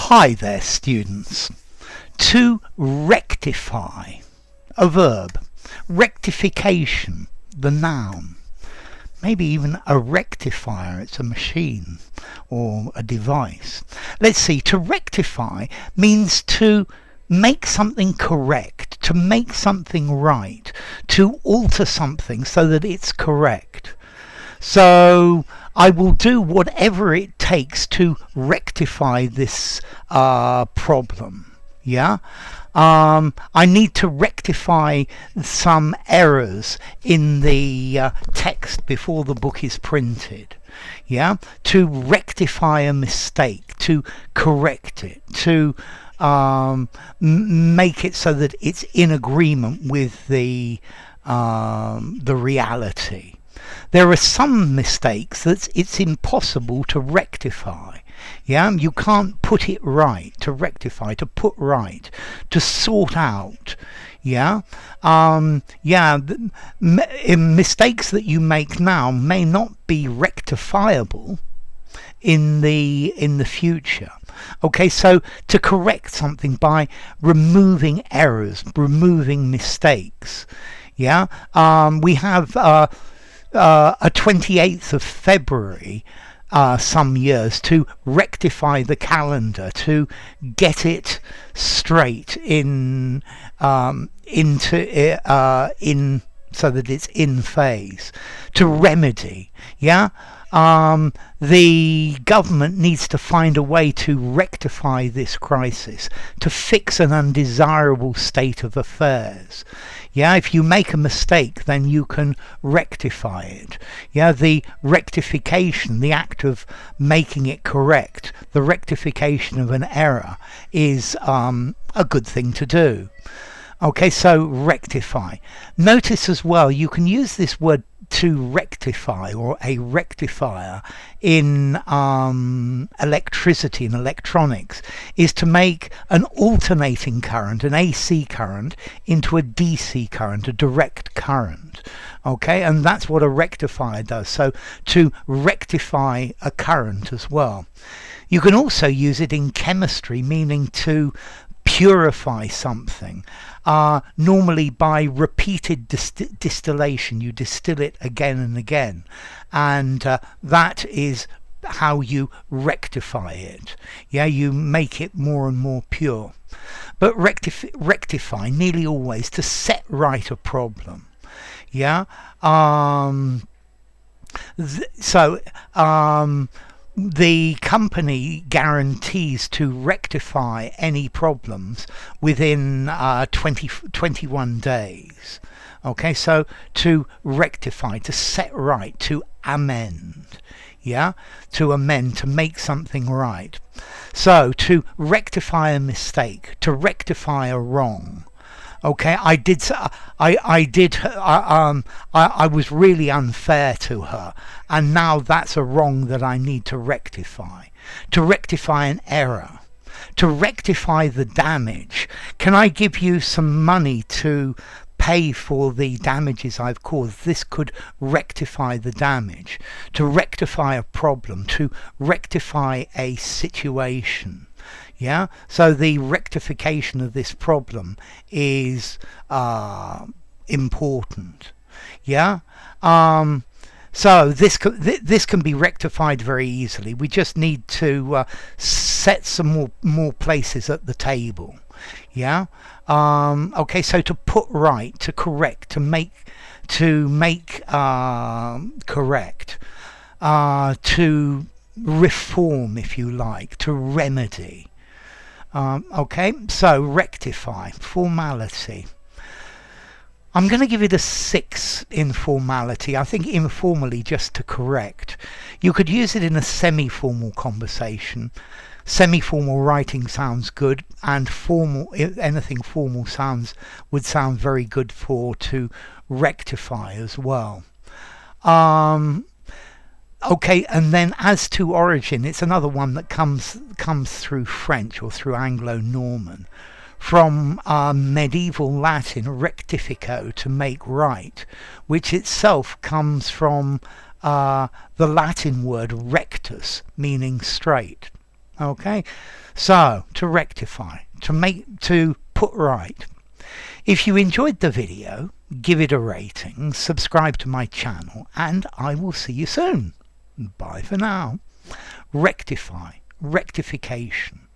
Hi there, students. To rectify, a verb. Rectification, the noun. Maybe even a rectifier, it's a machine or a device. Let's see, to rectify means to make something correct, to make something right, to alter something so that it's correct. So I will do whatever it takes to rectify this problem. Yeah? I need to rectify some errors in the text before the book is printed. Yeah? To rectify a mistake, to correct it, to make it so that it's in agreement with the reality. There are some mistakes that it's impossible to rectify. Yeah, you can't put it right. To rectify, to put right, to sort out. Yeah, mistakes that you make now may not be rectifiable in the future. Okay, so to correct something by removing errors, removing mistakes. Yeah, we have a 28th of February some years to rectify the calendar, to get it straight in so that it's in phase, to remedy. Yeah, the government needs to find a way to rectify this crisis, to fix an undesirable state of affairs. Yeah, if you make a mistake, then you can rectify it. Yeah, the rectification, the act of making it correct, the rectification of an error is a good thing to do. Okay, so rectify. Notice as well, you can use this word to rectify or a rectifier in electricity and electronics is to make an alternating current, an AC current, into a DC current, a direct current. Okay, and that's what a rectifier does. So to rectify a current as well. You can also use it in chemistry, meaning to purify something, normally by repeated distillation. You distill it again and again, and that is how you rectify it. Yeah, you make it more and more pure. But rectify, nearly always to set right a problem. Yeah, the company guarantees to rectify any problems within 21 days. Okay, so to rectify, to set right, to amend. Yeah, to amend, to make something right. So to rectify a mistake, to rectify a wrong. Okay, I was really unfair to her, and now that's a wrong that I need to rectify. To rectify an error, to rectify the damage. Can I give you some money to pay for the damages I've caused? This could rectify the damage. To rectify a problem, to rectify a situation. Yeah, so the rectification of this problem is important. Yeah, so this can be rectified very easily. We just need to set some more places at the table. Yeah, okay. So to put right, to correct, to make correct, to reform, if you like, to remedy. Okay, so rectify, formality. I'm going to give it a 6 in formality. I think informally, just to correct. You could use it in a semi-formal conversation. Semi-formal writing sounds good, and formal, anything formal would sound very good for to rectify as well. Okay, and then as to origin, it's another one that comes through French or through Anglo-Norman. From medieval Latin, rectifico, to make right, which itself comes from the Latin word rectus, meaning straight. Okay, so to rectify, to put right. If you enjoyed the video, give it a rating, subscribe to my channel, and I will see you soon. Bye for now. Rectify, rectification.